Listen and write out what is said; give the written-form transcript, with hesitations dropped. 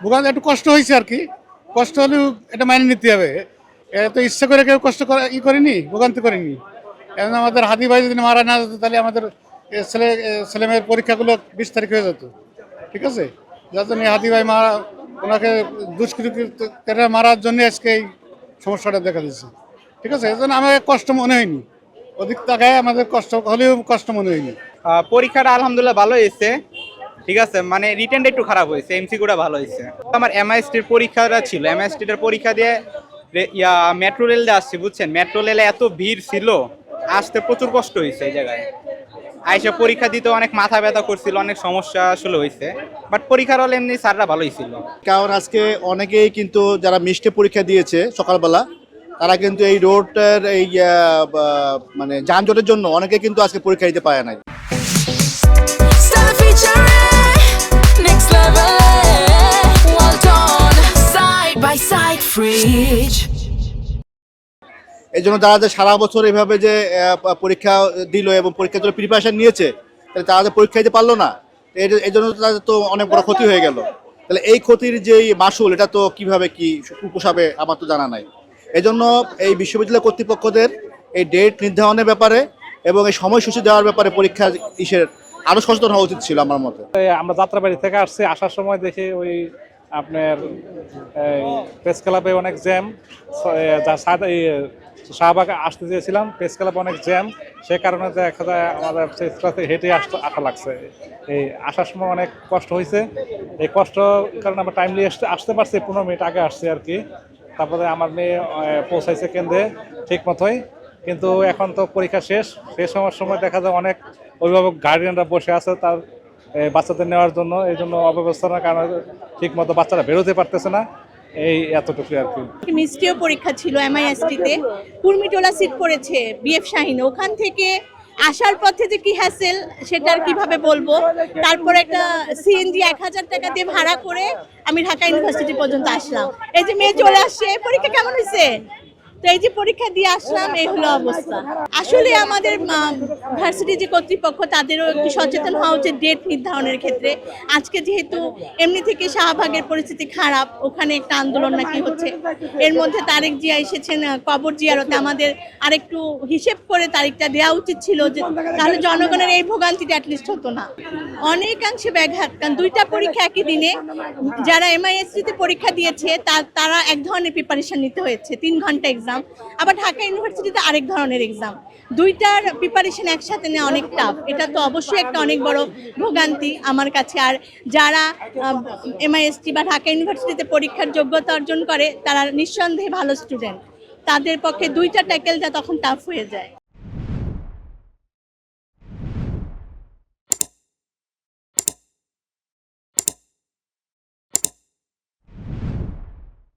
ভোগান্তি একটু কষ্ট হয়েছে আর কি, কষ্ট হলেও এটা মাইনে নিতে হবে। এটা তো ইচ্ছা করে কেউ কষ্ট করা করেনি, ভোগান্তি করেনি। এখন আমাদের হাদি ভাই যদি মারা না যেত তাহলে আমাদের ছেলেমেয়ের পরীক্ষাগুলো 20 তারিখ হয়ে যেত। ঠিক আছে, যার জন্য হাদি ভাই মারা, ওনাকে দুষ্কৃতকারীরা মারার জন্য আজকে এই সমস্যাটা দেখা দিচ্ছে। ঠিক আছে, এই জন্য আমাদের কষ্ট মনে হয়নি, অধিক টাকায় আমাদের কষ্ট হলেও কষ্ট মনে হয়নি। পরীক্ষাটা আলহামদুলিল্লাহ ভালো হয়েছে। ঠিক আছে, মানে রিটেনটা একটু খারাপ হয়েছে, এমসিকিউটা ভালো হয়েছে। আমার এমআইএসটির পরীক্ষাটা ছিল, এমআইএসটির পরীক্ষা দিয়ে মেট্রো রেল দিয়ে আসছি, বুঝছেন। মেট্রো রেলে এত ভিড় ছিল, আসতে প্রচুর কষ্ট হয়েছে এই জায়গায়। আইসা পরীক্ষা দিতে অনেক মাথা ব্যথা করছিল, অনেক সমস্যা আসলে হয়েছে। বাট পরীক্ষার হলে এমনি স্যাররা ভালোই ছিল। কারণ আজকে অনেকেই কিন্তু যারা মিষ্টি পরীক্ষা দিয়েছে সকালবেলা, তারা কিন্তু এই রোডের এই মানে যানজটের জন্য অনেকে কিন্তু আজকে পরীক্ষা দিতে পারে নাই। Stella featuring next level, well done, side by side fridge. এই জন্য তারা যে সারা বছর এভাবে যে পরীক্ষা দিল এবং পরীক্ষার জন্য প্রিপারেশন নিয়েছে, তাহলে তারা যে পরীক্ষা দিতে পারলো না, এই জন্য তাদের তো অনেক বড় ক্ষতি হয়ে গেল। তাহলে এই ক্ষতির যেই মাসুল, এটা তো কিভাবে কি পোষাবে আমার তো জানা নাই। এই জন্য এই বিশ্ববিদ্যালয় কর্তৃপক্ষদের এই ডেট নির্ধারণের ব্যাপারে এবং এই সময়সূচি দেওয়ার ব্যাপারে পরীক্ষার আরো সচেতন হওয়া উচিত ছিল আমার মতে। আমরা যাত্রাবাড়ি থেকে আসছি, আসার সময় দেখি ওই আপনার প্রেস ক্লাবে অনেক জ্যাম। শাহবাগ আসতে চেয়েছিলাম, প্রেস ক্লাবে অনেক জ্যাম, সে কারণে দেখা যায় আমাদের প্রেস ক্লাবে হেঁটে আসা লাগছে। এই আসার সময় অনেক কষ্ট হয়েছে। এই কষ্ট কারণে আমরা টাইমলি আসতে পারছি, 15 মিনিট আগে আসছি আর কি। তারপরে আমার মেয়ে পৌঁছাইছে কেন্দ্রে ঠিক মতোই। কিন্তু এখন তো পরীক্ষা শেষ হওয়ার সময় দেখা যায় অনেক অভিভাবক গার্ডিয়ানরা বসে আছে তার বাচ্চাদের নেওয়ার জন্য। এই জন্য অব্যবস্থার কারণে ঠিক মতো বাচ্চারা বেরোতে পারতেছে না। এই এতটুকু আর কি। মিষ্টিও পরীক্ষা ছিল এমআইএসটিতে, কুর্মিটোলা সিট পড়েছে বিএফ শাহিন। ওখান থেকে আসার পথে যে কি হ্যাসেল সেটা আর কিভাবে বলবো। তারপর একটা সিএনজি 1000 টাকা দিয়ে ভাড়া করে আমি ঢাকা ইউনিভার্সিটি পর্যন্ত আসলাম। এই যে মেয়ে চলে আসছে, পরীক্ষা কেমন হয়েছে? তো এই যে পরীক্ষা দিয়ে আসলাম, এই হলো অবস্থা। আসলে আমাদের ভার্সিটি যে কর্তৃপক্ষ, তাদেরও একটু সচেতন হওয়া উচিত ডেট নির্ধারণের ক্ষেত্রে। আজকে যেহেতু এমনি থেকে শাহবাগের পরিস্থিতি খারাপ, ওখানে একটা আন্দোলন নাকি হচ্ছে, এর মধ্যে তারেক জিয়া এসেছেন কবর জিয়ারতে, আমাদের আরেকটু হিসেব করে তারিখটা দেওয়া উচিত ছিল, যে তাহলে জনগণের এই ভোগান্তিটা অ্যাটলিস্ট হতো না। অনেকাংশে ব্যাঘাত, কারণ দুইটা পরীক্ষা একই দিনে। যারা এমআইএসটিতে পরীক্ষা দিয়েছে তারা এক ধরনের প্রিপারেশন নিতে হয়েছে, 3 ঘন্টা এক্সাম। আবার ঢাকা ইউনিভার্সিটিতে আরেক ধরনের এক্সাম। দুইটার প্রিপারেশন একসাথে নেওয়া অনেক টাফ। এটা তো অবশ্যই একটা অনেক বড় ভোগান্তি আমার কাছে। আর যারা এমআইএসটি বা ঢাকা ইউনিভার্সিটিতে পরীক্ষার যোগ্যতা অর্জন করে, তারা নিঃসন্দেহে ভালো স্টুডেন্ট। তাদের পক্ষে দুইটা ট্যাকেলটা তখন টাফ হয়ে যায়।